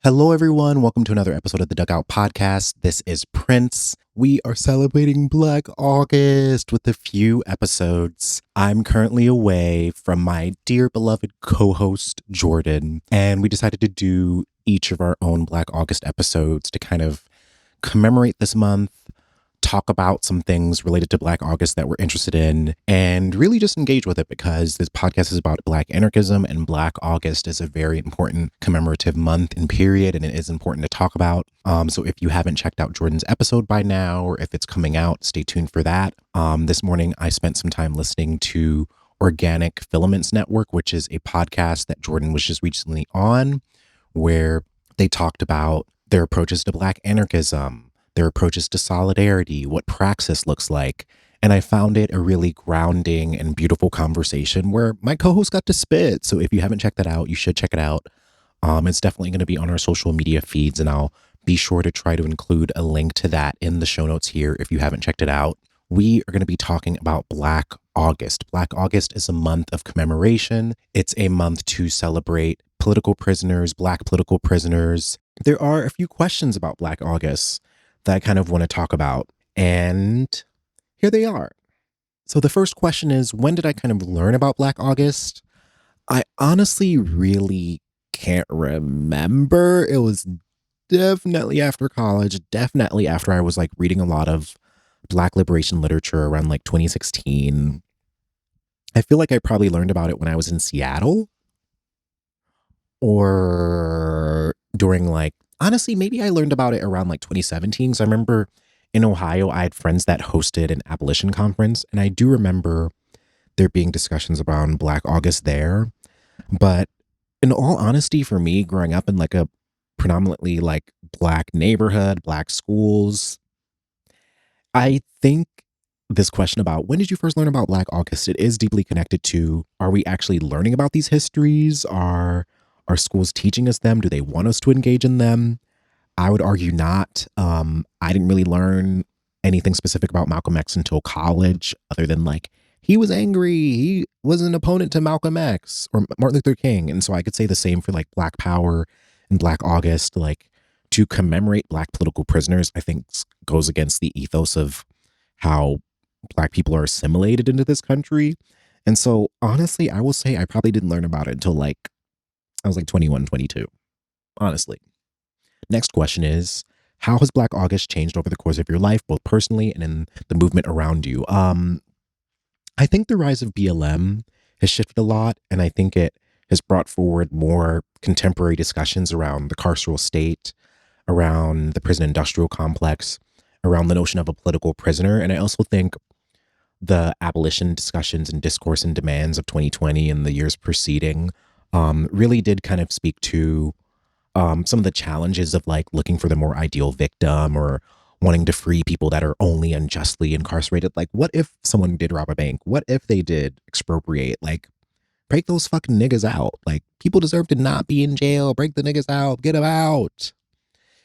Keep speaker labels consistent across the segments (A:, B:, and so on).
A: Hello, everyone. Welcome to another episode of the Dugout podcast. This is Prince. We are celebrating Black August with a few episodes. I'm currently away from my dear beloved co host, Jordan, and we decided to do each of our own Black August episodes to kind of commemorate this month, talk about some things related to Black August that we're interested in, and really just engage with it because this podcast is about Black anarchism, and Black August is a very important commemorative month and period, and it is important to talk about. So if you haven't checked out Jordan's episode by now, or if it's coming out, stay tuned for that. This morning, I spent some time listening to Organic Filaments Network, which is a podcast that Jordan was just recently on, where they talked about their approaches to Black anarchism, their approaches to solidarity, what praxis looks like. And I found it a really grounding and beautiful conversation where my co-host got to spit. So if you haven't checked that out, you should check it out. It's definitely going to be on our social media feeds, and I'll be sure to try to include a link to that in the show notes here if you haven't checked it out. We are going to be talking about Black August. Black August is a month of commemoration. It's a month to celebrate political prisoners, Black political prisoners. There are a few questions about Black August that I kind of want to talk about. And here they are. So the first question is, when did I kind of learn about Black August? I honestly really can't remember. It was definitely after college, definitely after I was like reading a lot of Black liberation literature around like 2016. I feel like I probably learned about it when I was in Seattle or during like, honestly, maybe I learned about it around like 2017. So I remember in Ohio, I had friends that hosted an abolition conference, and I do remember there being discussions around Black August there. But in all honesty, for me, growing up in like a predominantly like Black neighborhood, Black schools, I think this question about when did you first learn about Black August, it is deeply connected to, are we actually learning about these histories? Are schools teaching us them? Do they want us to engage in them? I would argue not. I didn't really learn anything specific about Malcolm X until college, other than like, he was angry. He was an opponent to Malcolm X or Martin Luther King. And so I could say the same for like Black Power and Black August. Like, to commemorate Black political prisoners, I think goes against the ethos of how Black people are assimilated into this country. And so honestly, I will say I probably didn't learn about it until like I was like 21, 22, honestly. Next question is, how has Black August changed over the course of your life, both personally and in the movement around you? I think the rise of BLM has shifted a lot, and I think it has brought forward more contemporary discussions around the carceral state, around the prison industrial complex, around the notion of a political prisoner. And I also think the abolition discussions and discourse and demands of 2020 and the years preceding really did kind of speak to some of the challenges of like looking for the more ideal victim or wanting to free people that are only unjustly incarcerated. Like, what if someone did rob a bank? What if they did expropriate? Like, break those fucking niggas out. Like, people deserve to not be in jail. Break the niggas out. Get them out.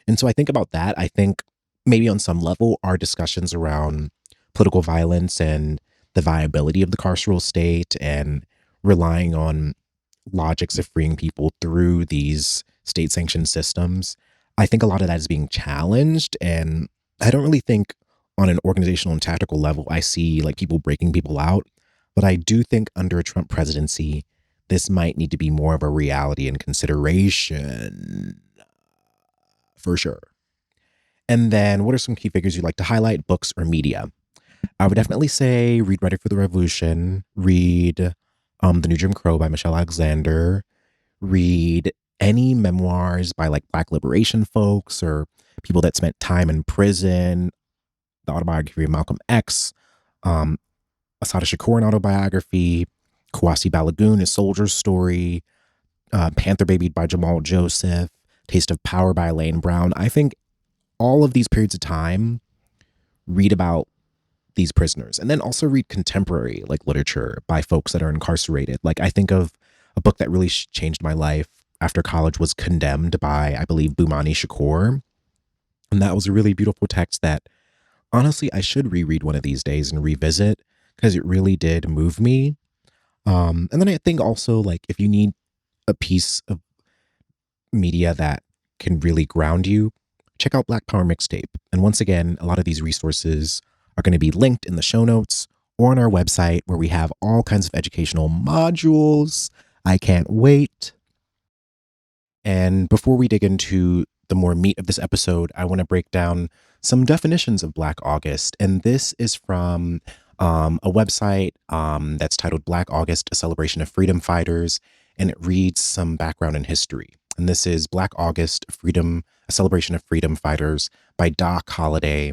A: And so I think about that. I think maybe on some level, our discussions around political violence and the viability of the carceral state and relying on logics of freeing people through these state sanctioned systems, I think a lot of that is being challenged. And I don't really think on an organizational and tactical level, I see like people breaking people out. But I do think under a Trump presidency, this might need to be more of a reality and consideration for sure. And then what are some key figures you'd like to highlight, books or media? I would definitely say read Ready for the Revolution, read The New Jim Crow by Michelle Alexander, read any memoirs by like Black liberation folks or people that spent time in prison, the autobiography of Malcolm X, um, Assata Shakur, an autobiography, Kawasi Balagoon, A Soldier's Story, Panther Babied by Jamal Joseph, Taste of Power by Elaine Brown. I think all of these periods of time read about these prisoners, and then also read contemporary like literature by folks that are incarcerated. Like, I think of a book that really changed my life after college was Condemned by, I believe, Boumani Shakur. And that was a really beautiful text that honestly I should reread one of these days and revisit because it really did move me. And then I think also like if you need a piece of media that can really ground you, check out Black Power Mixtape. And once again, a lot of these resources are going to be linked in the show notes or on our website where we have all kinds of educational modules. I can't wait. And before we dig into the more meat of this episode, I want to break down some definitions of Black August. And this is from a website that's titled Black August, a celebration of freedom fighters. And it reads some background and history. And this is Black August, Freedom, a celebration of freedom fighters by Doc Holliday.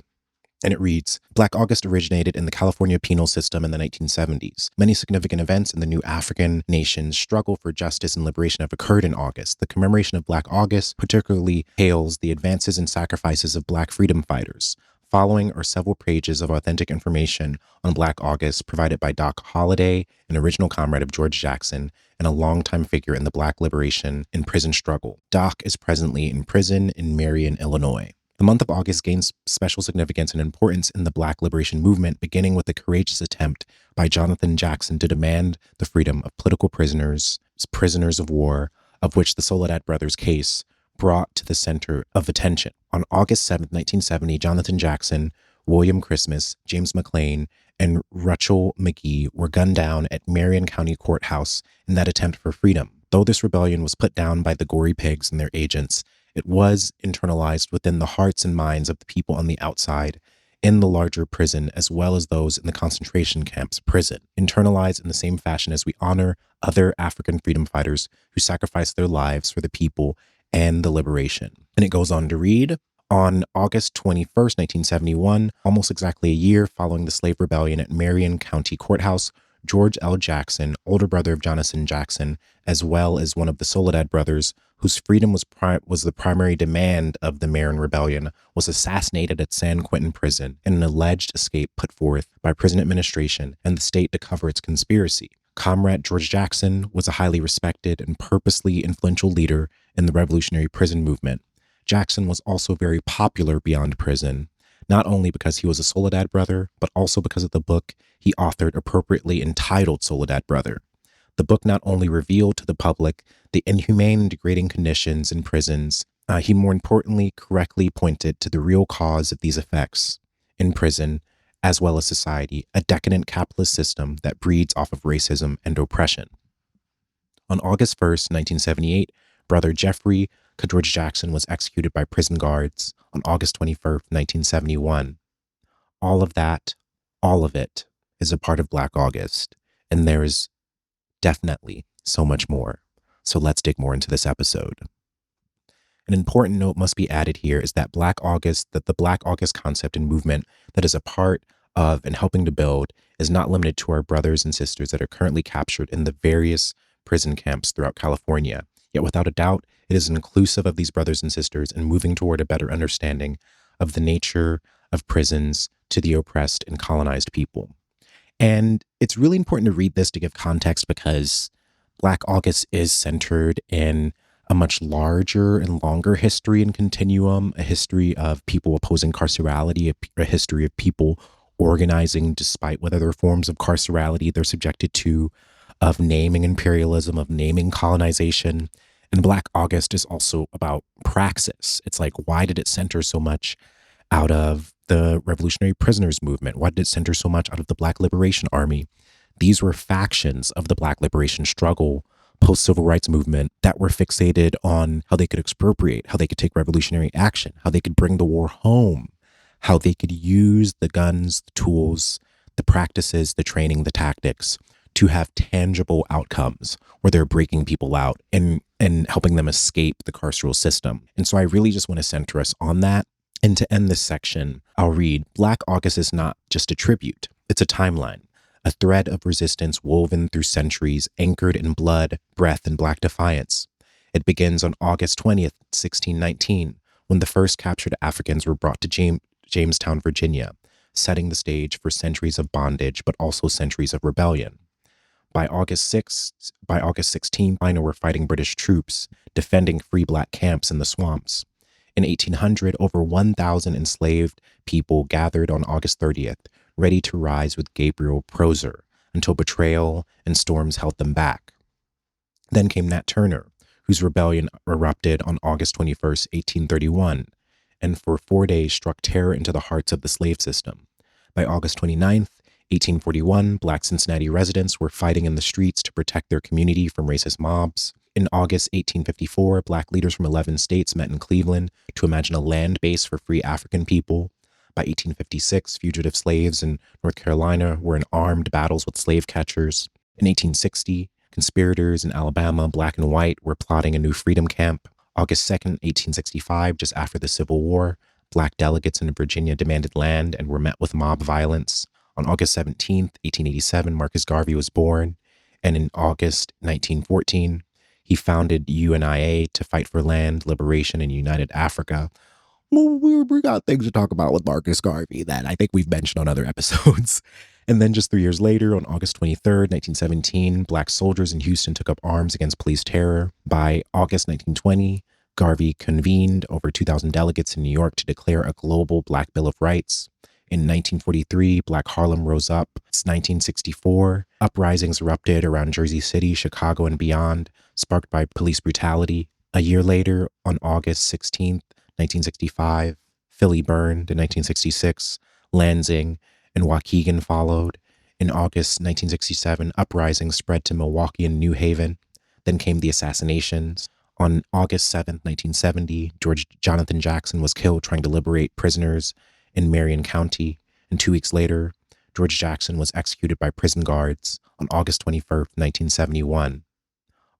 A: And it reads, Black August originated in the California penal system in the 1970s. Many significant events in the new African nation's struggle for justice and liberation have occurred in August. The commemoration of Black August particularly hails the advances and sacrifices of Black freedom fighters. Following are several pages of authentic information on Black August provided by Doc Holliday, an original comrade of George Jackson and a longtime figure in the Black liberation and prison struggle. Doc is presently in prison in Marion, Illinois. The month of August gains special significance and importance in the Black liberation movement, beginning with the courageous attempt by Jonathan Jackson to demand the freedom of political prisoners, prisoners of war, of which the Soledad brothers' case brought to the center of attention. On August 7, 1970, Jonathan Jackson, William Christmas, James McLean, and Rachel McGee were gunned down at Marion County Courthouse in that attempt for freedom. Though this rebellion was put down by the gory pigs and their agents, it was internalized within the hearts and minds of the people on the outside in the larger prison, as well as those in the concentration camps prison, internalized in the same fashion as we honor other African freedom fighters who sacrificed their lives for the people and the liberation. And it goes on to read, on August 21st, 1971, almost exactly a year following the slave rebellion at Marion County Courthouse, George L. Jackson, older brother of Jonathan Jackson, as well as one of the Soledad brothers, whose freedom was the primary demand of the Marion Rebellion, was assassinated at San Quentin Prison in an alleged escape put forth by prison administration and the state to cover its conspiracy. Comrade George Jackson was a highly respected and purposely influential leader in the revolutionary prison movement. Jackson was also very popular beyond prison, not only because he was a Soledad brother, but also because of the book he authored appropriately entitled Soledad Brother. The book not only revealed to the public the inhumane and degrading conditions in prisons, he more importantly correctly pointed to the real cause of these effects in prison, as well as society, a decadent capitalist system that breeds off of racism and oppression. On August 1st, 1978, brother Jeffrey George Jackson was executed by prison guards on August 21st, 1971. All of that, all of it, is a part of Black August, and there is definitely so much more. So let's dig more into this episode. An important note must be added here is that the Black August concept and movement that is a part of and helping to build is not limited to our brothers and sisters that are currently captured in the various prison camps throughout California. Yet without a doubt, it is inclusive of these brothers and sisters and moving toward a better understanding of the nature of prisons to the oppressed and colonized people. And it's really important to read this to give context because Black August is centered in a much larger and longer history and continuum, a history of people opposing carcerality, a history of people organizing despite what other forms of carcerality they're subjected to, of naming imperialism, of naming colonization. And Black August is also about praxis. It's like, why did it center so much out of the revolutionary prisoners movement? Why did it center so much out of the Black Liberation Army? These were factions of the Black liberation struggle, post-civil rights movement, that were fixated on how they could expropriate, how they could take revolutionary action, how they could bring the war home, how they could use the guns, the tools, the practices, the training, the tactics to have tangible outcomes where they're breaking people out and helping them escape the carceral system. And so I really just want to center us on that. And to end this section, I'll read, Black August is not just a tribute, it's a timeline, a thread of resistance woven through centuries, anchored in blood, breath, and Black defiance. It begins on August 20th, 1619, when the first captured Africans were brought to Jamestown, Virginia, setting the stage for centuries of bondage, but also centuries of rebellion. By August 16th, China were fighting British troops, defending free Black camps in the swamps. In 1800, over 1,000 enslaved people gathered on August 30th, ready to rise with Gabriel Prosser, until betrayal and storms held them back. Then came Nat Turner, whose rebellion erupted on August 21st, 1831, and for 4 days struck terror into the hearts of the slave system. By August 29th, 1841, Black Cincinnati residents were fighting in the streets to protect their community from racist mobs. In August 1854, Black leaders from 11 states met in Cleveland to imagine a land base for free African people. By 1856, fugitive slaves in North Carolina were in armed battles with slave catchers. In 1860, conspirators in Alabama, Black and white, were plotting a new freedom camp. August 2nd, 1865, just after the Civil War, Black delegates in Virginia demanded land and were met with mob violence. On August 17th, 1887, Marcus Garvey was born, and in August 1914, he founded UNIA to fight for land, liberation, and united Africa. Well, we got things to talk about with Marcus Garvey that I think we've mentioned on other episodes. And then just 3 years later, on August 23rd, 1917, Black soldiers in Houston took up arms against police terror. By August 1920, Garvey convened over 2,000 delegates in New York to declare a global Black Bill of Rights. In 1943, Black Harlem rose up. It's 1964. Uprisings erupted around Jersey City, Chicago, and beyond, sparked by police brutality. A year later, on August 16th, 1965, Philly burned. In 1966, Lansing and Waukegan followed. In August 1967, uprisings spread to Milwaukee and New Haven. Then came the assassinations. On August 7th, 1970, George Jonathan Jackson was killed trying to liberate prisoners in Marion County. And 2 weeks later, George Jackson was executed by prison guards on August 21st, 1971.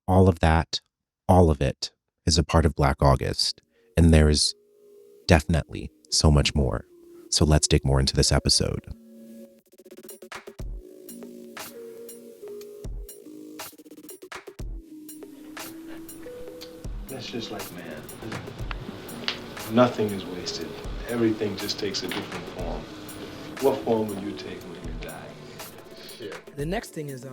A: All of that, all of it, is a part of Black August. And there is definitely so much more. So let's dig more into this episode.
B: That's just like man. Nothing is wasted. Everything just takes a different form. What form will you take when you die? Shit.
C: The next thing is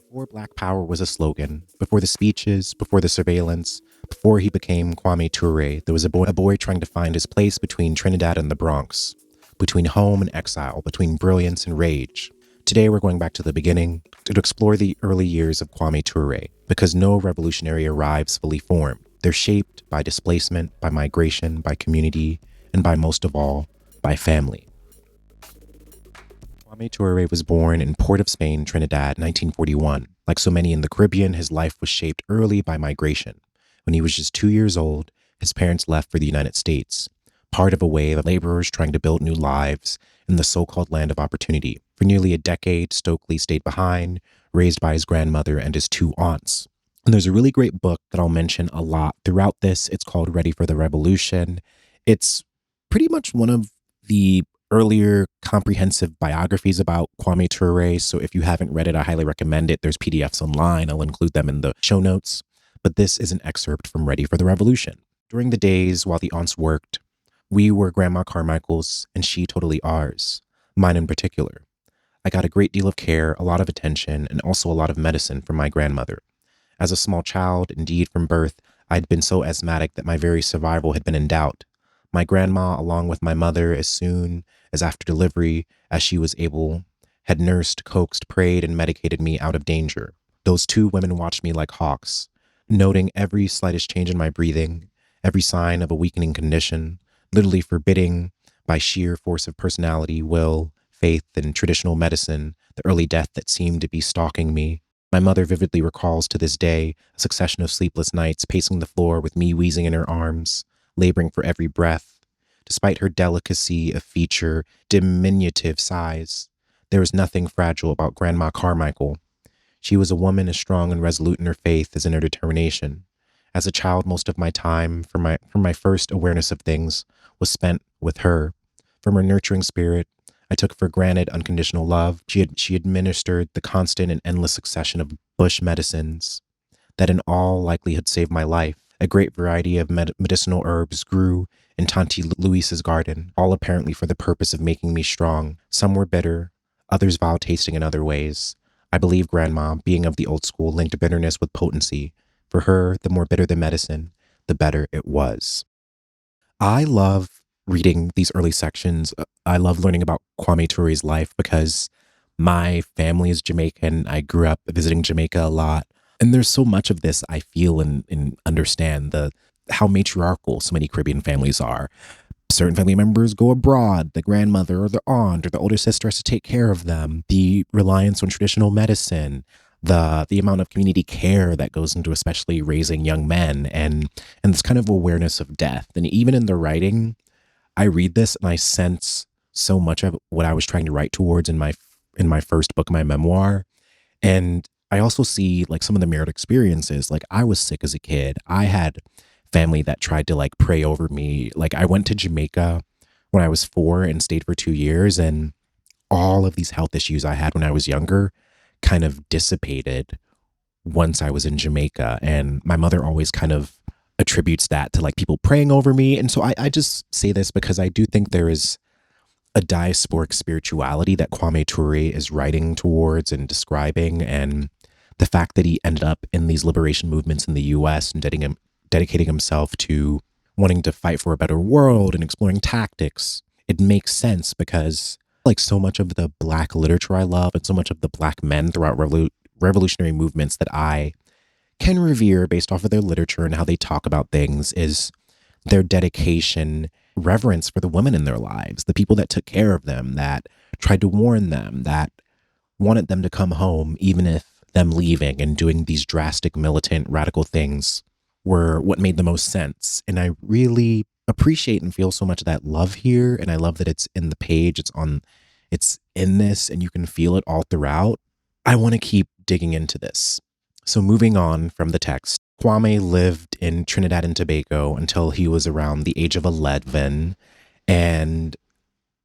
A: Before Black Power was a slogan, before the speeches, before the surveillance, before he became Kwame Ture, there was a boy trying to find his place between Trinidad and the Bronx, between home and exile, between brilliance and rage. Today we're going back to the beginning to explore the early years of Kwame Ture, because no revolutionary arrives fully formed. They're shaped by displacement, by migration, by community, and by most of all, by family. Kwame Ture was born in Port of Spain, Trinidad, 1941. Like so many in the Caribbean, his life was shaped early by migration. When he was just 2 years old, his parents left for the United States, part of a wave of laborers trying to build new lives in the so-called land of opportunity. For nearly a decade, Stokely stayed behind, raised by his grandmother and his 2 aunts. And there's a really great book that I'll mention a lot throughout this. It's called Ready for the Revolution. It's pretty much one of the earlier comprehensive biographies about Kwame Ture. So if you haven't read it, I highly recommend it. There's PDFs online. I'll include them in the show notes. But this is an excerpt from Ready for the Revolution. During the days while the aunts worked, we were Grandma Carmichael's and she totally ours, mine in particular. I got a great deal of care, a lot of attention, and also a lot of medicine from my grandmother. As a small child, indeed from birth, I'd been so asthmatic that my very survival had been in doubt. My grandma, along with my mother, as soon as after delivery, as she was able, had nursed, coaxed, prayed, and medicated me out of danger. Those 2 women watched me like hawks, noting every slightest change in my breathing, every sign of a weakening condition, literally forbidding, by sheer force of personality, will, faith, and traditional medicine, the early death that seemed to be stalking me. My mother vividly recalls to this day a succession of sleepless nights, pacing the floor with me wheezing in her arms, laboring for every breath. Despite her delicacy of feature, diminutive size, there was nothing fragile about Grandma Carmichael. She was a woman as strong and resolute in her faith as in her determination. As a child, most of my time, from my first awareness of things, was spent with her. From her nurturing spirit, I took for granted unconditional love. She administered the constant and endless succession of bush medicines that in all likelihood saved my life. A great variety of medicinal herbs grew in Tanti Luisa's garden, all apparently for the purpose of making me strong. Some were bitter, others vile tasting in other ways. I believe Grandma, being of the old school, linked bitterness with potency. For her, the more bitter the medicine, the better it was. I love reading these early sections. I love learning about Kwame Ture's life because my family is Jamaican. I grew up visiting Jamaica a lot. And there's so much of this I feel and understand the how matriarchal so many Caribbean families are. Certain family members go abroad, the grandmother or the aunt or the older sister has to take care of them, the reliance on traditional medicine, the amount of community care that goes into especially raising young men and this kind of awareness of death. And even in the writing, I read this and I sense so much of what I was trying to write towards in my first book, my memoir. And I also see like some of the mirrored experiences. Like I was sick as a kid. I had family that tried to like pray over me. Like I went to Jamaica when I was 4 and stayed for 2 years, and all of these health issues I had when I was younger kind of dissipated once I was in Jamaica. And my mother always kind of attributes that to like people praying over me. And so I just say this because I do think there is a diasporic spirituality that Kwame Ture is writing towards and describing. And the fact that he ended up in these liberation movements in the US and dedicating himself to wanting to fight for a better world and exploring tactics, it makes sense because like so much of the Black literature I love and so much of the Black men throughout revolutionary movements that I can revere based off of their literature and how they talk about things is their dedication, reverence for the women in their lives, the people that took care of them, that tried to warn them, that wanted them to come home, even if them leaving and doing these drastic, militant, radical things were what made the most sense. And I really appreciate and feel so much of that love here. And I love that it's in the page, it's in this, and you can feel it all throughout. I want to keep digging into this. So moving on from the text, Kwame lived in Trinidad and Tobago until he was around the age of 11. And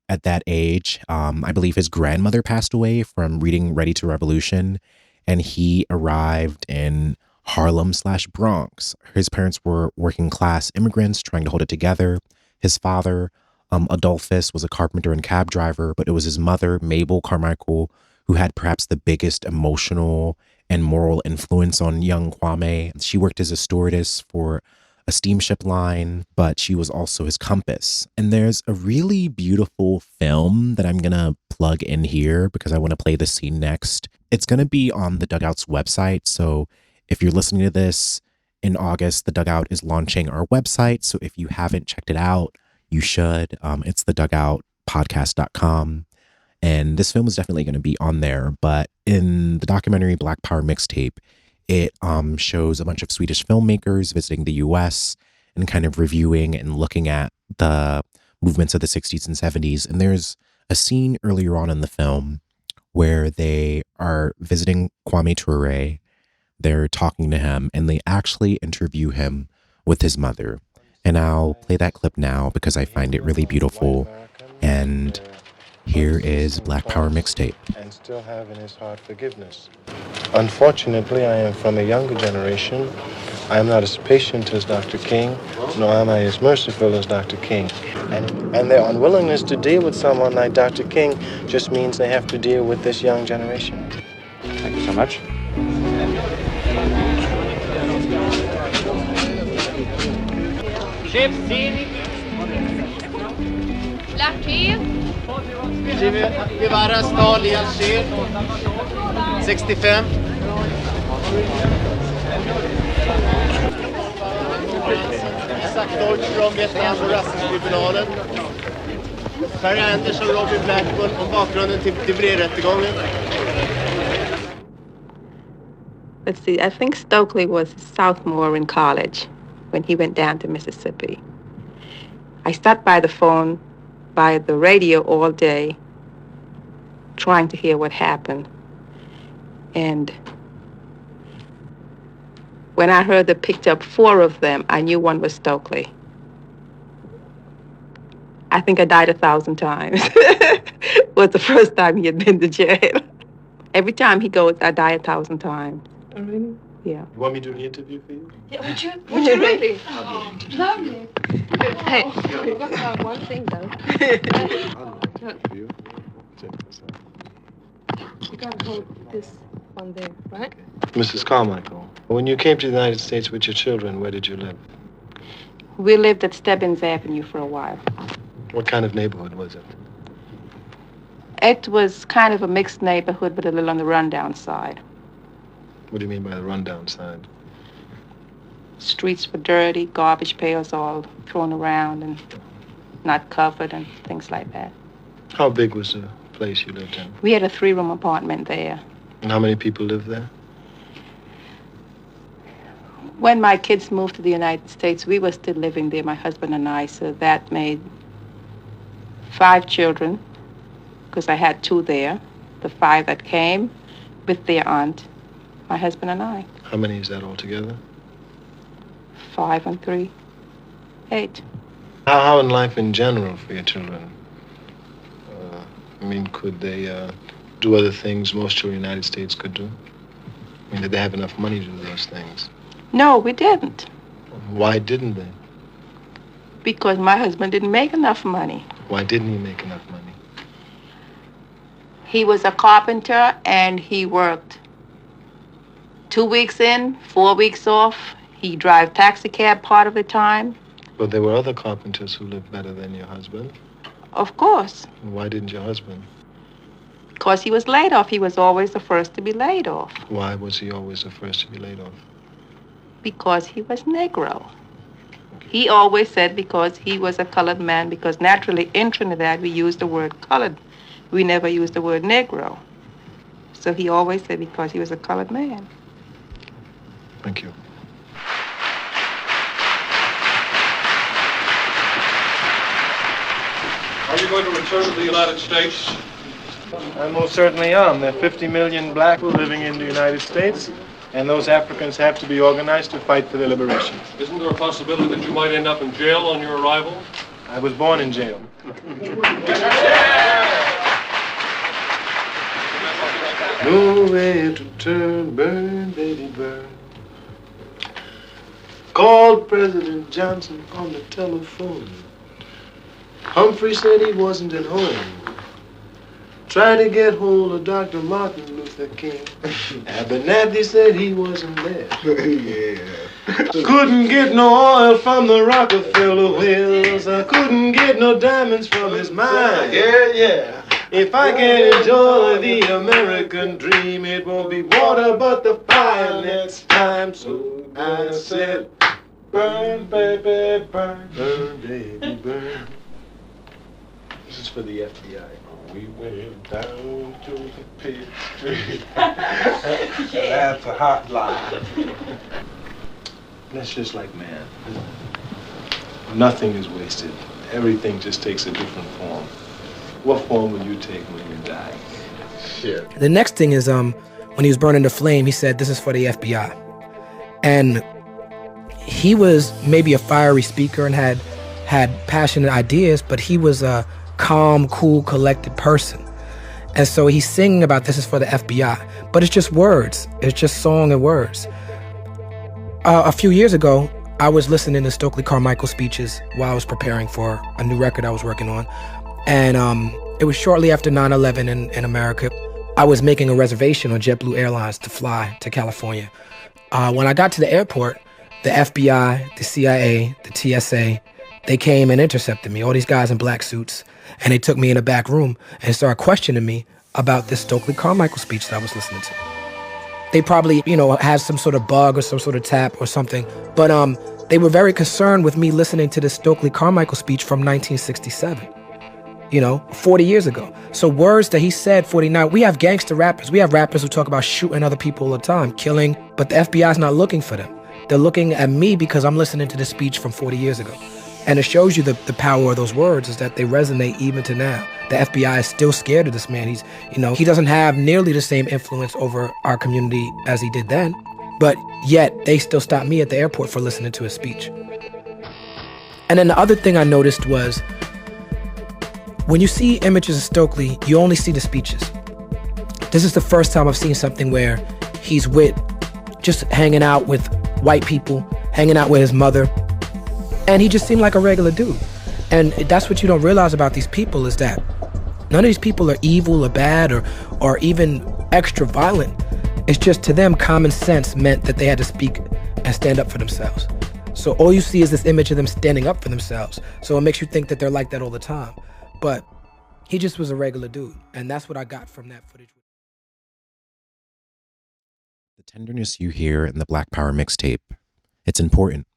A: at that age, I believe his grandmother passed away from reading Ready to Revolution, and he arrived in Harlem/Bronx. His parents were working class immigrants trying to hold it together. His father, Adolphus, was a carpenter and cab driver, but it was his mother, Mabel Carmichael, who had perhaps the biggest emotional and moral influence on young Kwame. She worked as a stewardess for a steamship line, but she was also his compass. And there's a really beautiful film that I'm going to plug in here because I want to play the scene next. It's going to be on the Dugout's website. So if you're listening to this in August, the Dugout is launching our website. So if you haven't checked it out, you should. It's thedugoutpodcast.com. And this film is definitely going to be on there. But in the documentary Black Power Mixtape, it shows a bunch of Swedish filmmakers visiting the US and kind of reviewing and looking at the movements of the 60s and 70s. And there's a scene earlier on in the film where they are visiting Kwame Ture. They're talking to him and they actually interview him with his mother. And I'll play that clip now because I find it really beautiful. And here is Black Power Mixtape.
C: And still have in his heart forgiveness. Unfortunately, I am from a younger generation. I am not as patient as Dr. King, nor am I as merciful as Dr. King. And their unwillingness to deal with someone like Dr. King just means they have to deal with this young generation.
D: Thank you so much.
E: Chef Zini.
F: Lackey.
E: Guevaras tal i Alger. 65. Isaac Deutsch från Vietnam och rasisttribunalen. Per Anders och Robbie Blackburn om bakgrunden till Debré-rättegången.
F: Let's see, I think Stokely was a sophomore in college when he went down to Mississippi. I sat by the phone, by the radio all day, trying to hear what happened. And when I heard they picked up 4 of them, I knew one was Stokely. I think I died 1,000 times. It was the first time he had been to jail. Every time he goes, I die 1,000 times.
C: Oh, really?
F: Yeah.
C: You want me to do the interview for you?
F: Yeah, would you really?
G: Lovely.
F: Hey.
G: We've got one thing though.
C: For you? Check this out.
G: You gotta hold this on there, right?
C: Mrs. Carmichael, when you came to the United States with your children, where did you live?
F: We lived at Stebbins Avenue for a while.
C: What kind of neighborhood was it?
F: It was kind of a mixed neighborhood, but a little on the rundown side.
C: What do you mean by the rundown side?
F: Streets were dirty, garbage pails all thrown around and not covered and things like that.
C: How big was the place you lived in?
F: We had a 3-room apartment there.
C: And how many people lived there?
F: When my kids moved to the United States, we were still living there, my husband and I, so that made 5 children, because I had 2 there. The 5 that came with their aunt, my husband and I.
C: How many is that altogether?
F: 5 and 3, 8.
C: How in life in general for your children? Could they do other things most children in the United States could do? Did they have enough money to do those things?
F: No, we didn't.
C: Why didn't they?
F: Because my husband didn't make enough money.
C: Why didn't he make enough money?
F: He was a carpenter and he worked 2 weeks in, 4 weeks off. He drive taxi cab part of the time.
C: But there were other carpenters who lived better than your husband.
F: Of course.
C: Why didn't your husband?
F: Because he was laid off. He was always the first to be laid off.
C: Why was he always the first to be laid off?
F: Because he was Negro. He always said because he was a colored man, because naturally in Trinidad we use the word colored. We never use the word Negro. So he always said because he was a colored man.
C: Thank you.
D: Are you going to return to the United States?
C: I most certainly am. There are 50 million black people living in the United States, and those Africans have to be organized to fight for their liberation.
D: Isn't there a possibility that you might end up in jail on your arrival?
C: I was born in jail. Nowhere to turn, burn, baby, burn. Called President Johnson on the telephone. Humphrey said he wasn't at home. Tried to get hold of Dr. Martin Luther King. Abernathy said he wasn't there. Couldn't get no oil from the Rockefeller wells. I couldn't get no diamonds from his mine. Yeah. If I can enjoy the American dream, it won't be water but the fire next time. So I said, burn, baby, burn, burn, baby, burn. This is for the FBI. We went down to the pit street.
H: That's a hot line.
B: That's just like man. Nothing is wasted. Everything just takes a different form. What form will you take when you die?
C: Shit.
I: The next thing is when he was burning the flame, he said, "This is for the FBI." And he was maybe a fiery speaker and had passionate ideas, but he was a calm, cool, collected person. And so he's singing about this is for the FBI, but it's just words. It's just song and words. A few years ago, I was listening to Stokely Carmichael speeches while I was preparing for a new record I was working on. And it was shortly after 9/11 in America. I was making a reservation on JetBlue Airlines to fly to California. When I got to the airport, the FBI, the CIA, the TSA, they came and intercepted me, all these guys in black suits, and they took me in a back room and started questioning me about this Stokely Carmichael speech that I was listening to. They probably, had some sort of bug or some sort of tap or something, but they were very concerned with me listening to this Stokely Carmichael speech from 1967. 40 years ago. So words that he said 49, we have gangster rappers. We have rappers who talk about shooting other people all the time, killing, but the FBI's not looking for them. They're looking at me because I'm listening to this speech from 40 years ago. And it shows you the power of those words is that they resonate even to now. The FBI is still scared of this man. He doesn't have nearly the same influence over our community as he did then, but yet they still stopped me at the airport for listening to his speech. And then the other thing I noticed was when you see images of Stokely, you only see the speeches. This is the first time I've seen something where he's just hanging out with white people, hanging out with his mother, and he just seemed like a regular dude. And that's what you don't realize about these people is that none of these people are evil or bad or even extra violent. It's just to them, common sense meant that they had to speak and stand up for themselves. So all you see is this image of them standing up for themselves. So it makes you think that they're like that all the time. But he just was a regular dude, and that's what I got from that footage.
A: tenderness you hear in the Black Power mixtape, it's important.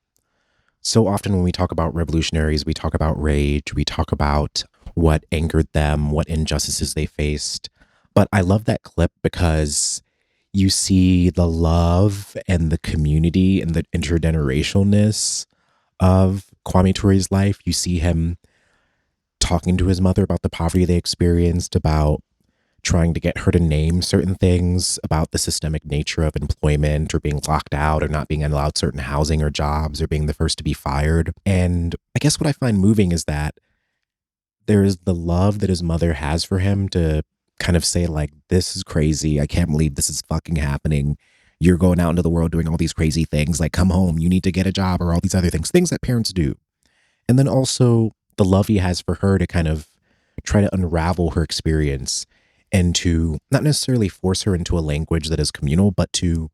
A: So often when we talk about revolutionaries, we talk about rage, we talk about what angered them, what injustices they faced. But I love that clip because you see the love and the community and the intergenerationalness of Kwame Ture's life. You see him talking to his mother about the poverty they experienced, about trying to get her to name certain things, about the systemic nature of employment or being locked out or not being allowed certain housing or jobs or being the first to be fired. And I guess what I find moving is that there is the love that his mother has for him to kind of say, like, this is crazy. I can't believe this is fucking happening. You're going out into the world doing all these crazy things, like come home, you need to get a job, or all these other things that parents do. And then also the love he has for her to kind of try to unravel her experience and to not necessarily force her into a language that is communal, but to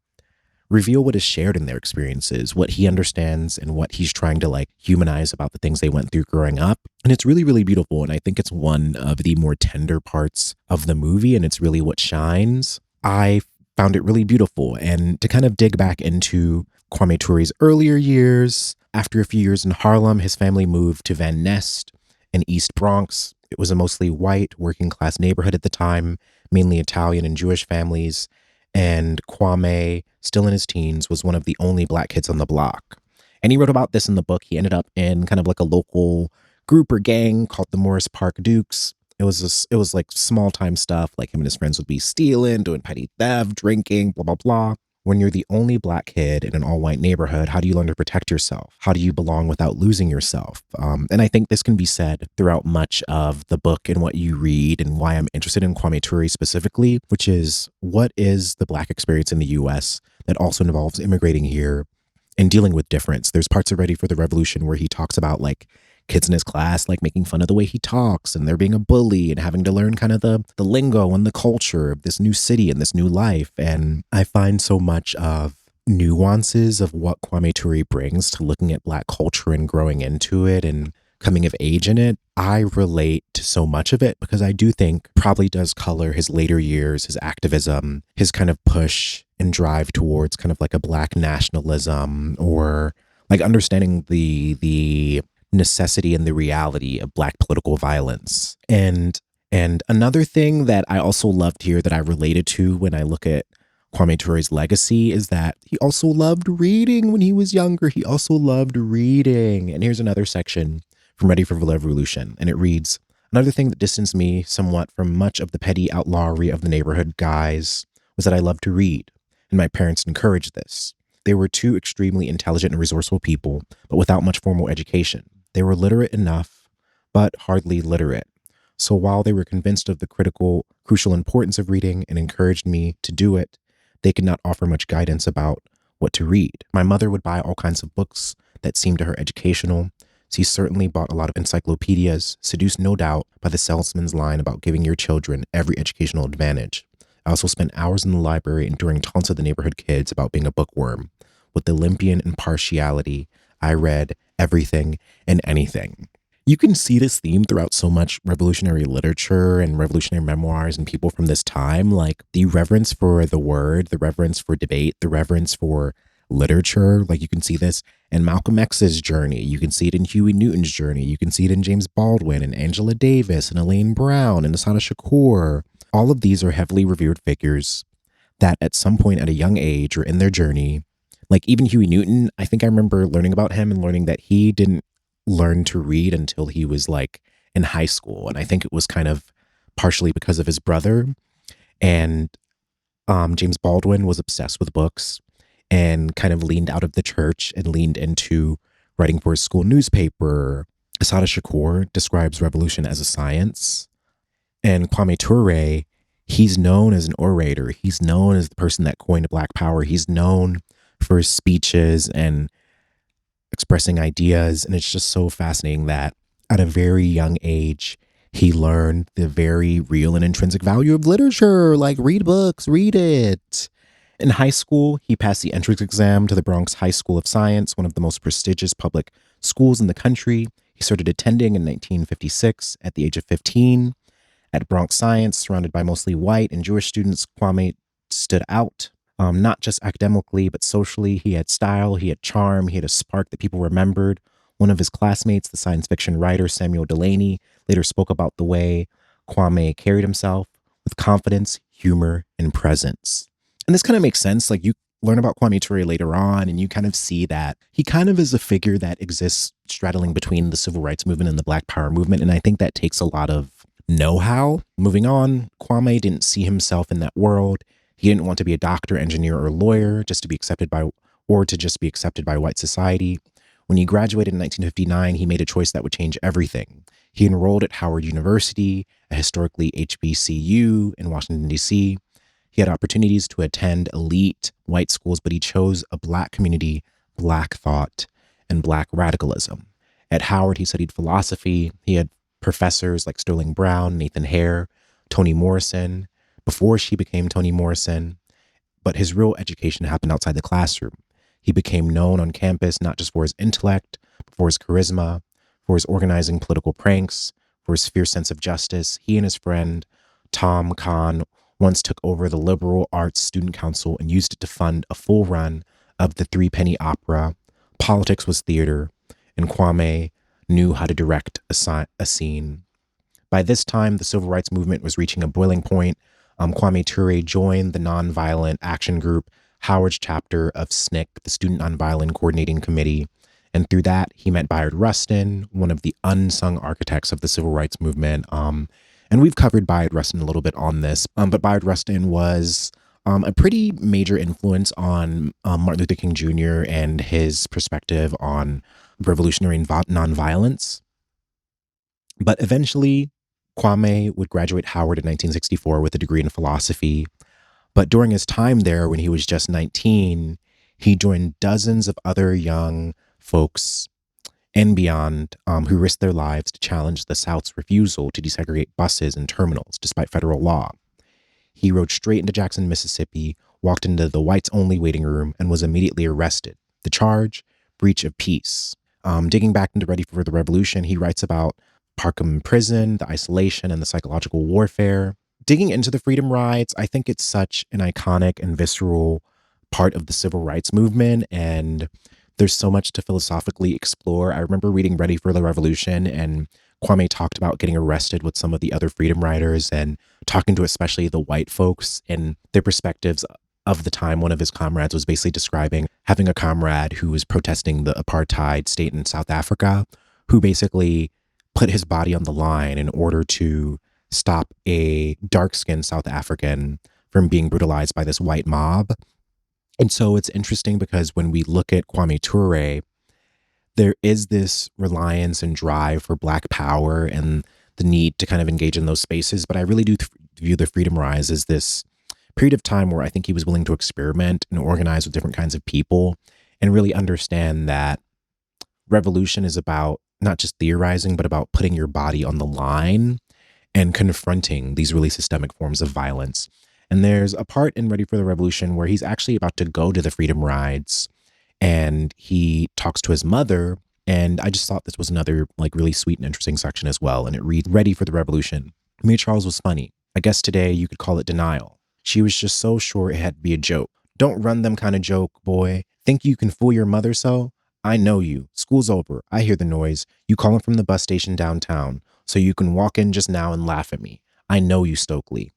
A: reveal what is shared in their experiences, what he understands and what he's trying to like humanize about the things they went through growing up. And it's really, really beautiful. And I think it's one of the more tender parts of the movie. And it's really what shines. I found it really beautiful. And to kind of dig back into Kwame Ture's earlier years, after a few years in Harlem, his family moved to Van Nest in East Bronx. It was a mostly white working class neighborhood at the time, mainly Italian and Jewish families. And Kwame, still in his teens, was one of the only Black kids on the block. And he wrote about this in the book. He ended up in kind of like a local group or gang called the Morris Park Dukes. It was like small time stuff. Like him and his friends would be stealing, doing petty theft, drinking, blah, blah, blah. When you're the only Black kid in an all white neighborhood, how do you learn to protect yourself? How do you belong without losing yourself? And I think this can be said throughout much of the book and what you read, and why I'm interested in Kwame Ture specifically, which is what is the Black experience in the US that also involves immigrating here and dealing with difference. There's parts of Ready for the Revolution where he talks about like kids in his class like making fun of the way he talks, and there being a bully and having to learn kind of the lingo and the culture of this new city and this new life. And I find so much of nuances of what Kwame Ture brings to looking at Black culture and growing into it and coming of age in it. I relate to so much of it because I do think probably does color his later years, his activism, his kind of push and drive towards kind of like a Black nationalism, or like understanding the necessity and the reality of Black political violence. And another thing that I also loved here that I related to when I look at Kwame Ture's legacy is that he also loved reading when he was younger. He also loved reading. And here's another section from Ready for the Revolution. And it reads, another thing that distanced me somewhat from much of the petty outlawry of the neighborhood guys was that I loved to read. And my parents encouraged this. They were two extremely intelligent and resourceful people, but without much formal education. They were literate enough, but hardly literate. So while they were convinced of the crucial importance of reading and encouraged me to do it, they could not offer much guidance about what to read. My mother would buy all kinds of books that seemed to her educational. She certainly bought a lot of encyclopedias, seduced no doubt by the salesman's line about giving your children every educational advantage. I also spent hours in the library enduring taunts of the neighborhood kids about being a bookworm. With Olympian impartiality, I read everything and anything. You can see this theme throughout so much revolutionary literature and revolutionary memoirs and people from this time, like the reverence for the word, the reverence for debate, the reverence for literature. Like you can see this in Malcolm X's journey. You can see it in Huey Newton's journey. You can see it in James Baldwin and Angela Davis and Elaine Brown and Assata Shakur. All of these are heavily revered figures that at some point at a young age or in their journey, like even Huey Newton, I think I remember learning about him and learning that he didn't learn to read until he was like in high school. And I think it was kind of partially because of his brother. And James Baldwin was obsessed with books and kind of leaned out of the church and leaned into writing for his school newspaper. Assata Shakur describes revolution as a science. And Kwame Ture, he's known as an orator. He's known as the person that coined Black Power. He's known for his speeches and expressing ideas. And it's just so fascinating that at a very young age, he learned the very real and intrinsic value of literature. Like, read books, read it. In high school, he passed the entrance exam to the Bronx High School of Science, one of the most prestigious public schools in the country. He started attending in 1956 at the age of 15. At Bronx Science, surrounded by mostly white and Jewish students, Kwame stood out. not just academically, but socially. He had style, he had charm, he had a spark that people remembered. One of his classmates, the science fiction writer Samuel Delany, later spoke about the way Kwame carried himself with confidence, humor, and presence. And this kind of makes sense. Like, you learn about Kwame Ture later on, and you kind of see that he kind of is a figure that exists straddling between the civil rights movement and the Black Power movement. And I think that takes a lot of know-how. Moving on, Kwame didn't see himself in that world. He didn't want to be a doctor, engineer, or lawyer just to be accepted by white society. When he graduated in 1959, he made a choice that would change everything. He enrolled at Howard University, a historically HBCU in Washington, D.C. He had opportunities to attend elite white schools, but he chose a Black community, Black thought, and Black radicalism. At Howard, he studied philosophy. He had professors like Sterling Brown, Nathan Hare, Toni Morrison, before she became Toni Morrison. But his real education happened outside the classroom. He became known on campus not just for his intellect, but for his charisma, for his organizing political pranks, for his fierce sense of justice. He and his friend, Tom Kahn, once took over the Liberal Arts Student Council and used it to fund a full run of the Three-Penny Opera. Politics was theater, and Kwame knew how to direct a scene. By this time, the civil rights movement was reaching a boiling point. Kwame Ture joined the Nonviolent Action Group, Howard's chapter of SNCC, the Student Nonviolent Coordinating Committee. And through that, he met Bayard Rustin, one of the unsung architects of the civil rights movement. And we've covered Bayard Rustin a little bit on this, but Bayard Rustin was a pretty major influence on Martin Luther King Jr. and his perspective on revolutionary nonviolence. But eventually, Kwame would graduate Howard in 1964 with a degree in philosophy. But during his time there, when he was just 19, he joined dozens of other young folks and beyond who risked their lives to challenge the South's refusal to desegregate buses and terminals despite federal law. He rode straight into Jackson, Mississippi, walked into the whites-only waiting room, and was immediately arrested. The charge? Breach of peace. Digging back into Ready for the Revolution, he writes about Parchman Prison, the isolation, and the psychological warfare. Digging into the freedom rides, I think it's such an iconic and visceral part of the civil rights movement, and there's so much to philosophically explore. I remember reading Ready for the Revolution, and Kwame talked about getting arrested with some of the other freedom riders and talking to especially the white folks and their perspectives of the time. One of his comrades was basically describing having a comrade who was protesting the apartheid state in South Africa, who basically put his body on the line in order to stop a dark-skinned South African from being brutalized by this white mob. And so it's interesting because when we look at Kwame Ture, there is this reliance and drive for Black power and the need to kind of engage in those spaces. But I really do view the Freedom Rise as this period of time where I think he was willing to experiment and organize with different kinds of people and really understand that revolution is about not just theorizing, but about putting your body on the line and confronting these really systemic forms of violence. And there's a part in Ready for the Revolution where he's actually about to go to the Freedom Rides and he talks to his mother. And I just thought this was another like really sweet and interesting section as well. And it reads, Ready for the Revolution. Mae Charles was funny. I guess today you could call it denial. She was just so sure it had to be a joke. Don't run them kind of joke, boy. Think you can fool your mother so? I know you. School's over. I hear the noise. You calling from the bus station downtown. So you can walk in just now and laugh at me. I know you, Stokely.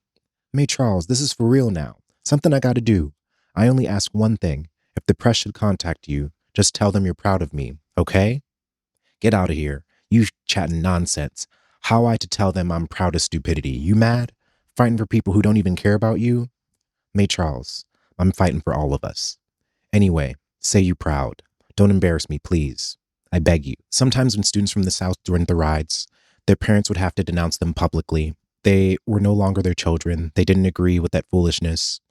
A: Mae Charles, this is for real now. Something I gotta do. I only ask one thing. If the press should contact you, just tell them you're proud of me, okay? Get out of here. You chatting nonsense. How I to tell them I'm proud of stupidity? You mad? Fighting for people who don't even care about you? Mae Charles, I'm fighting for all of us. Anyway, say you proud. Don't embarrass me, please. I beg you. Sometimes when students from the South joined the rides, their parents would have to denounce them publicly. They were no longer their children. They didn't agree with that foolishness.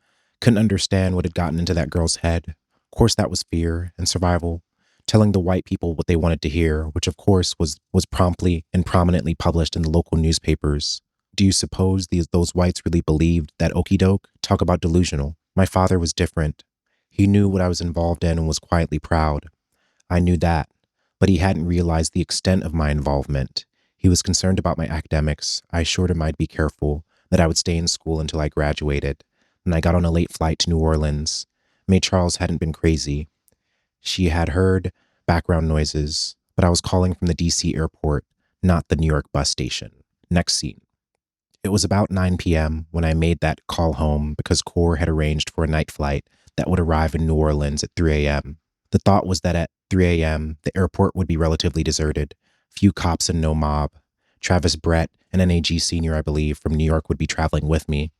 A: Couldn't understand what had gotten into that girl's head. Of course, that was fear and survival. Telling the white people what they wanted to hear, which of course was promptly and prominently published in the local newspapers. Do you suppose those whites really believed that okey doke? Talk about delusional. My father was different. He knew what I was involved in and was quietly proud. I knew that, but he hadn't realized the extent of my involvement. He was concerned about my academics. I assured him I'd be careful, that I would stay in school until I graduated. And I got on a late flight to New Orleans. May Charles hadn't been crazy. She had heard background noises, but I was calling from the DC airport, not the New York bus station. Next scene. It was about 9 p.m. when I made that call home because Core had arranged for a night flight that would arrive in New Orleans at 3 a.m. The thought was that at 3 a.m., the airport would be relatively deserted, few cops and no mob. Travis Brett, an NAG senior, I believe, from New York would be traveling with me.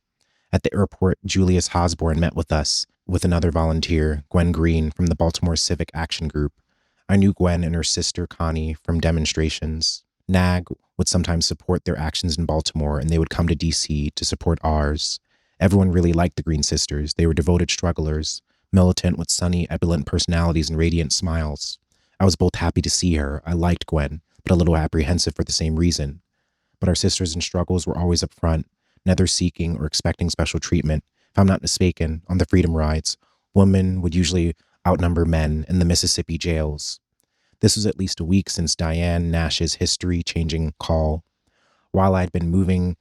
A: At the airport, Julius Hosborne met with us with another volunteer, Gwen Green, from the Baltimore Civic Action Group. I knew Gwen and her sister, Connie, from demonstrations. NAG would sometimes support their actions in Baltimore, and they would come to D.C. to support ours. Everyone really liked the Green Sisters. They were devoted strugglers, militant with sunny, ebullient personalities and radiant smiles. I was both happy to see her. I liked Gwen, but a little apprehensive for the same reason. But our sisters in struggles were always up front, neither seeking or expecting special treatment. If I'm not mistaken, on the freedom rides, women would usually outnumber men in the Mississippi jails. This was at least a week since Diane Nash's history-changing call. While I'd been moving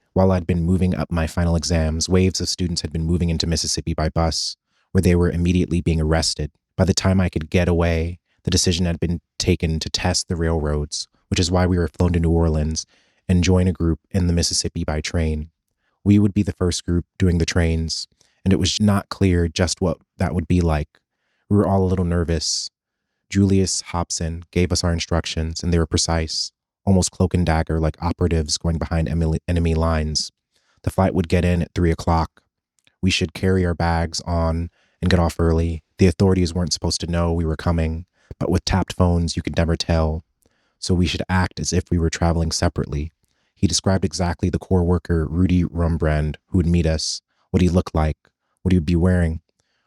A: up my final exams, waves of students had been moving into Mississippi by bus, where they were immediately being arrested. By the time I could get away, the decision had been taken to test the railroads, which is why we were flown to New Orleans and join a group in the Mississippi by train. We would be the first group doing the trains, and it was not clear just what that would be like. We were all a little nervous. Julius Hobson gave us our instructions, and they were precise, almost cloak and dagger like operatives going behind enemy lines. The flight would get in at 3 o'clock. We should carry our bags on and get off early. The authorities weren't supposed to know we were coming, but with tapped phones, you could never tell. So we should act as if we were traveling separately. He described exactly the core worker, Rudy Rumbrand, who would meet us, what he looked like, what he would be wearing.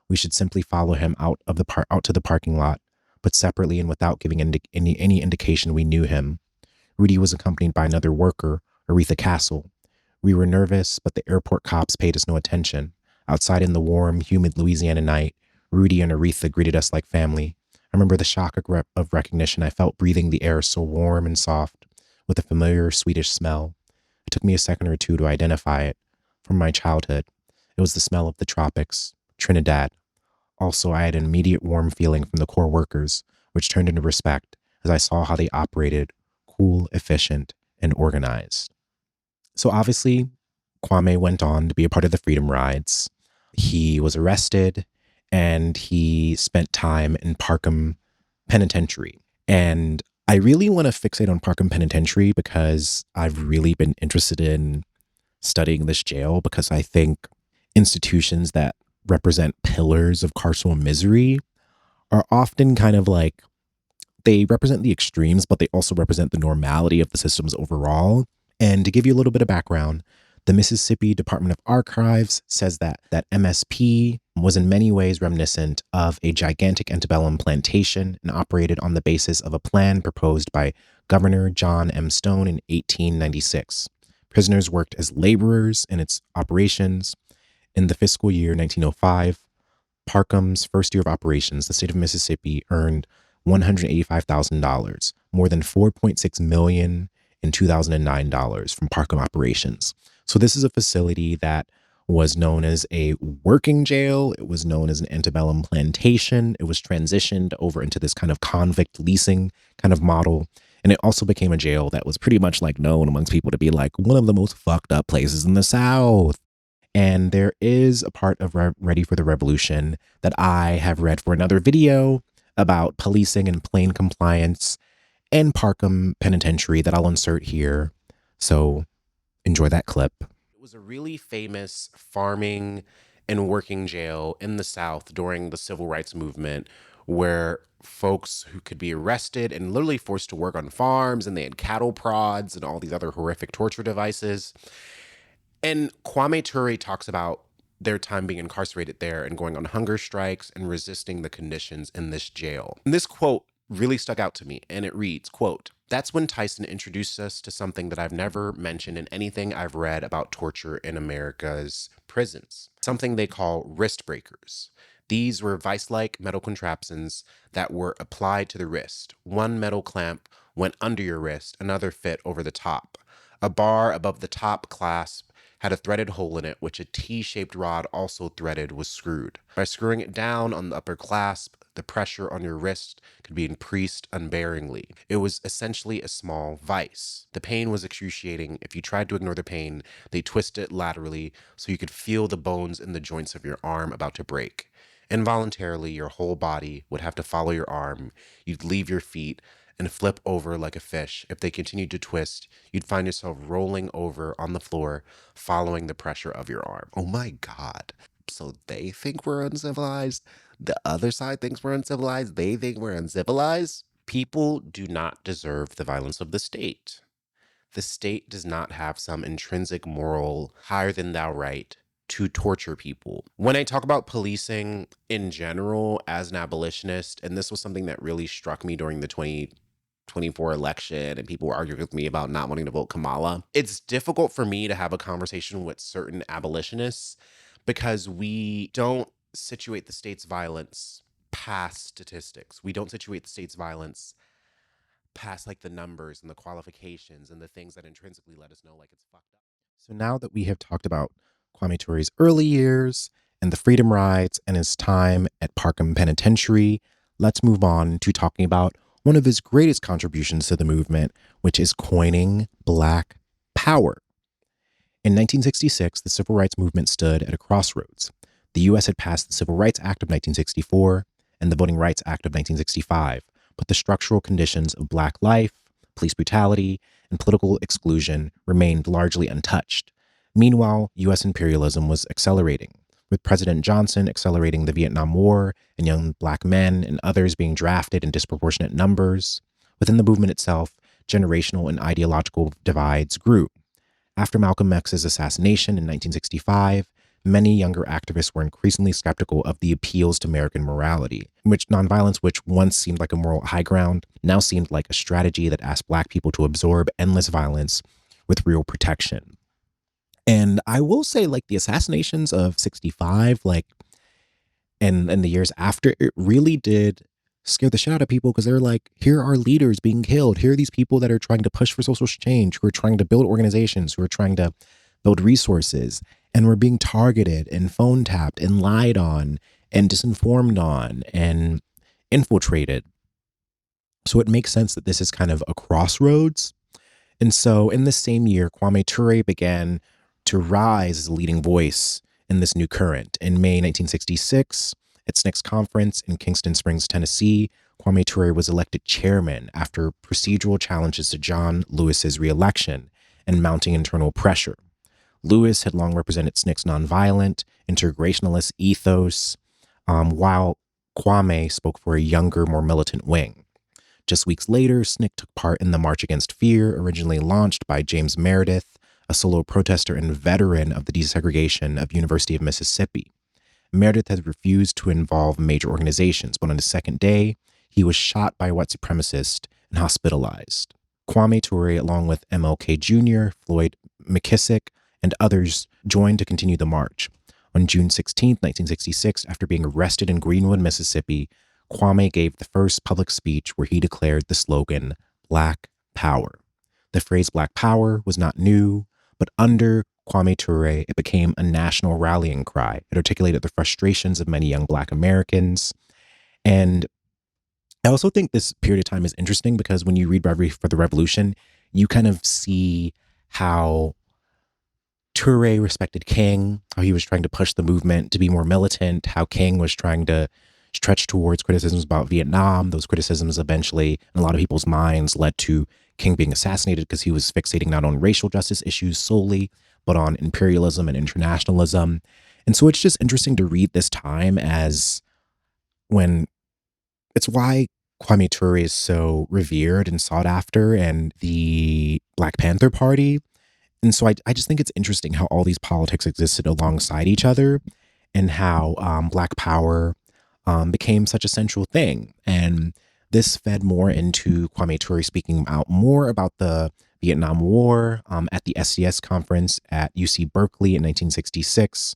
A: We should simply follow him out to the parking lot, but separately and without giving any indication we knew him. Rudy was accompanied by another worker, Aretha Castle. We were nervous, but the airport cops paid us no attention. Outside in the warm, humid Louisiana night, Rudy and Aretha greeted us like family. I remember the shock of recognition. I felt breathing the air so warm and soft, with a familiar Swedish smell. It took me a second or two to identify it. From my childhood, it was the smell of the tropics, Trinidad. Also, I had an immediate warm feeling from the core workers, which turned into respect as I saw how they operated, cool, efficient, and organized. So obviously, Kwame went on to be a part of the Freedom Rides. He was arrested and he spent time in Parchman Penitentiary. And I really want to fixate on Parchman Penitentiary because I've really been interested in studying this jail because I think institutions that represent pillars of carceral misery are often kind of like, they represent the extremes, but they also represent the normality of the systems overall. And to give you a little bit of background, the Mississippi Department of Archives says that MSP was in many ways reminiscent of a gigantic antebellum plantation and operated on the basis of a plan proposed by Governor John M. Stone in 1896. Prisoners worked as laborers in its operations. In the fiscal year 1905, Parkham's first year of operations, the state of Mississippi earned $185,000, more than $4.6 million in 2009 dollars from Parkham operations. So this is a facility that was known as a working jail. It was known as an antebellum plantation. It was transitioned over into this kind of convict leasing kind of model. And it also became a jail that was pretty much like known amongst people to be like one of the most fucked up places in the South. And there is a part of Ready for the Revolution that I have read for another video about policing and plain compliance and Parchman Penitentiary that I'll insert here. So enjoy that clip. It was a really famous farming and working jail in the South during the Civil Rights Movement where folks who could be arrested and literally forced to work on farms, and they had cattle prods and all these other horrific torture devices. And Kwame Ture talks about their time being incarcerated there and going on hunger strikes and resisting the conditions in this jail. And this quote really stuck out to me, and it reads, quote, "That's when Tyson introduced us to something that I've never mentioned in anything I've read about torture in America's prisons, something they call wrist breakers. These were vice-like metal contraptions that were applied to the wrist. One metal clamp went under your wrist, another fit over the top. A bar above the top clasp had a threaded hole in it, which a T-shaped rod also threaded was screwed. By screwing it down on the upper clasp, the pressure on your wrist could be increased unbearingly. It was essentially a small vice. The pain was excruciating. If you tried to ignore the pain, they twisted it laterally so you could feel the bones in the joints of your arm about to break. Involuntarily, your whole body would have to follow your arm. You'd leave your feet and flip over like a fish. If they continued to twist, you'd find yourself rolling over on the floor, following the pressure of your arm. Oh my God. So they think we're uncivilized? The other side thinks we're uncivilized? They think we're uncivilized? People do not deserve the violence of the state. The state does not have some intrinsic moral higher than thou right to torture people. When I talk about policing in general as an abolitionist, and this was something that really struck me during the 2024 election, and people were arguing with me about not wanting to vote Kamala, it's difficult for me to have a conversation with certain abolitionists because we don't situate the state's violence past statistics. We don't situate the state's violence past like the numbers and the qualifications and the things that intrinsically let us know like it's fucked up. So now that we have talked about Kwame Ture's early years and the freedom rides and his time at Parchman Penitentiary, let's move on to talking about one of his greatest contributions to the movement, which is coining Black Power. In 1966, the civil rights movement stood at a crossroads. The U.S. had passed the Civil Rights Act of 1964 and the Voting Rights Act of 1965, but the structural conditions of Black life, police brutality, and political exclusion remained largely untouched. Meanwhile, U.S. imperialism was accelerating, with President Johnson accelerating the Vietnam War and young Black men and others being drafted in disproportionate numbers. Within the movement itself, generational and ideological divides grew. After Malcolm X's assassination in 1965, many younger activists were increasingly skeptical of the appeals to American morality, in which nonviolence, which once seemed like a moral high ground, now seemed like a strategy that asked Black people to absorb endless violence with real protection. And I will say, like, the assassinations of 65, like, and the years after, it really did scare the shit out of people because they're like, here are leaders being killed. Here are these people that are trying to push for social change, who are trying to build organizations, who are trying to build resources, and we're being targeted and phone tapped and lied on and disinformed on and infiltrated. So it makes sense that this is kind of a crossroads. And so in the same year, Kwame Ture began to rise as a leading voice in this new current. In May 1966, at SNCC's conference in Kingston Springs, Tennessee, Kwame Ture was elected chairman after procedural challenges to John Lewis's reelection and mounting internal pressure. Lewis had long represented SNCC's nonviolent, integrationalist ethos, while Kwame spoke for a younger, more militant wing. Just weeks later, SNCC took part in the March Against Fear, originally launched by James Meredith, a solo protester and veteran of the desegregation of University of Mississippi. Meredith had refused to involve major organizations, but on the second day, he was shot by a white supremacist and hospitalized. Kwame Ture, along with MLK Jr., Floyd McKissick, and others, joined to continue the march. On June 16, 1966, after being arrested in Greenwood, Mississippi, Kwame gave the first public speech where he declared the slogan, Black Power. The phrase Black Power was not new, but under Kwame Ture, it became a national rallying cry. It articulated the frustrations of many young Black Americans. And I also think this period of time is interesting because when you read Reverie for the Revolution, you kind of see how Ture respected King, how he was trying to push the movement to be more militant, how King was trying to stretch towards criticisms about Vietnam. Those criticisms eventually, in a lot of people's minds, led to King being assassinated because he was fixating not on racial justice issues solely, but on imperialism and internationalism. And so it's just interesting to read this time as when it's why Kwame Ture is so revered and sought after, and the Black Panther Party. And so I just think it's interesting how all these politics existed alongside each other and how Black Power became such a central thing. And this fed more into Kwame Ture speaking out more about the Vietnam War at the SCS conference at UC Berkeley in 1966.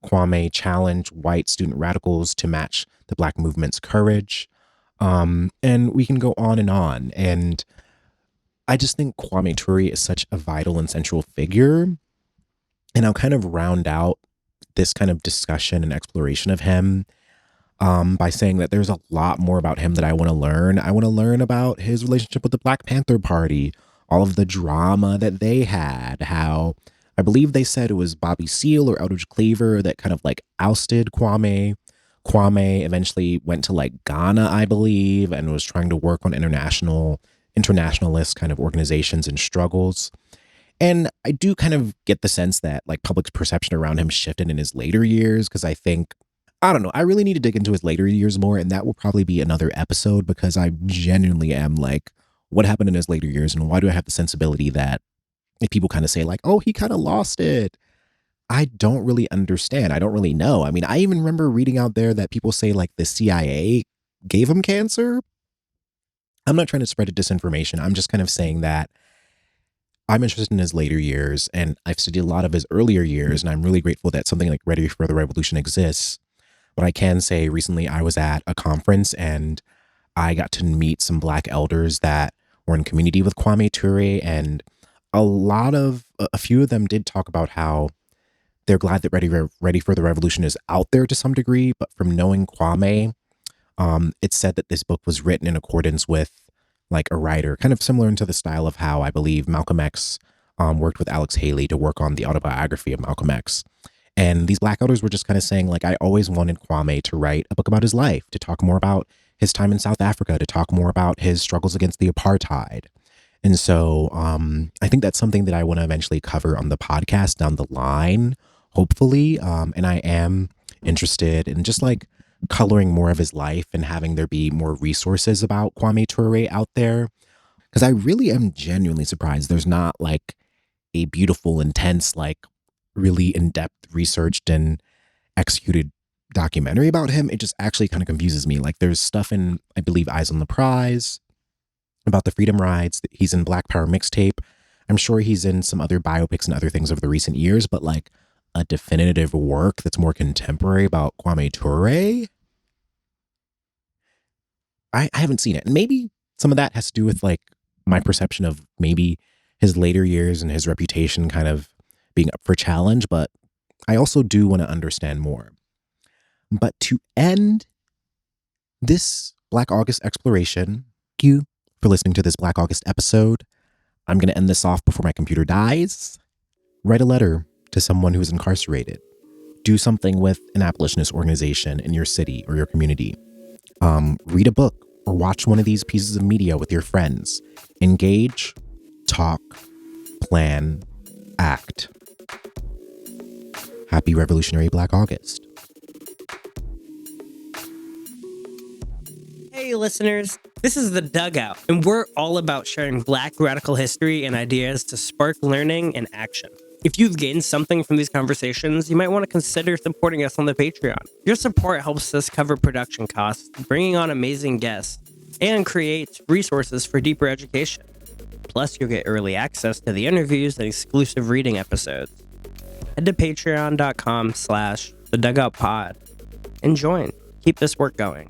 A: Kwame challenged white student radicals to match the Black movement's courage. And we can go on. And I just think Kwame Ture is such a vital and central figure And I'll kind of round out this kind of discussion and exploration of him by saying that there's a lot more about him that I want to learn. I want to learn about his relationship with the Black Panther Party, all of the drama that they had, how I believe they said it was Bobby Seale or Eldridge Cleaver that kind of like ousted Kwame. Kwame eventually went to like Ghana, I believe, and was trying to work on internationalist kind of organizations and struggles. And I do kind of get the sense that like public perception around him shifted in his later years because I don't know, I really need to dig into his later years more, and that will probably be another episode because I genuinely am like, what happened in his later years and why do I have the sensibility that if people kind of say like, oh, he kind of lost it. I don't really understand. I don't really know. I mean, I even remember reading out there that people say like the CIA gave him cancer. I'm not trying to spread a disinformation. I'm just kind of saying that I'm interested in his later years and I've studied a lot of his earlier years. And I'm really grateful that something like Ready for the Revolution exists. But I can say recently I was at a conference and I got to meet some Black elders that were in community with Kwame Ture. And a few of them did talk about how they're glad that Ready for the Revolution is out there to some degree. But from knowing Kwame, it's said that this book was written in accordance with like a writer, kind of similar into the style of how I believe Malcolm X worked with Alex Haley to work on the autobiography of Malcolm X. And these Black elders were just kind of saying, like, I always wanted Kwame to write a book about his life, to talk more about his time in South Africa, to talk more about his struggles against the apartheid. And so I think that's something that I want to eventually cover on the podcast down the line, hopefully. And I am interested in just like coloring more of his life and having there be more resources about Kwame Ture out there. Because I really am genuinely surprised there's not like a beautiful, intense, like really in-depth researched and executed documentary about him. It just actually kind of confuses me. Like there's stuff in, I believe, Eyes on the Prize about the freedom rides. He's in Black Power mixtape. I'm sure he's in some other biopics and other things over the recent years, but like a definitive work that's more contemporary about Kwame Ture, I haven't seen it. And maybe some of that has to do with like my perception of maybe his later years and his reputation kind of being up for challenge, but I also do want to understand more. But to end this Black August exploration, thank you for listening to this Black August episode. I'm going to end this off before my computer dies. Write a letter to someone who is incarcerated. Do something with an abolitionist organization in your city or your community. Read a book or watch one of these pieces of media with your friends. Engage, talk, plan, act. Happy Revolutionary Black August.
J: Hey listeners, this is the Dugout, and we're all about sharing Black radical history and ideas to spark learning and action. If you've gained something from these conversations, you might want to consider supporting us on the Patreon. Your support helps us cover production costs, bringing on amazing guests, and create resources for deeper education. Plus, you'll get early access to the interviews and exclusive reading episodes. Head to patreon.com/thedugoutpod and join. Keep this work going.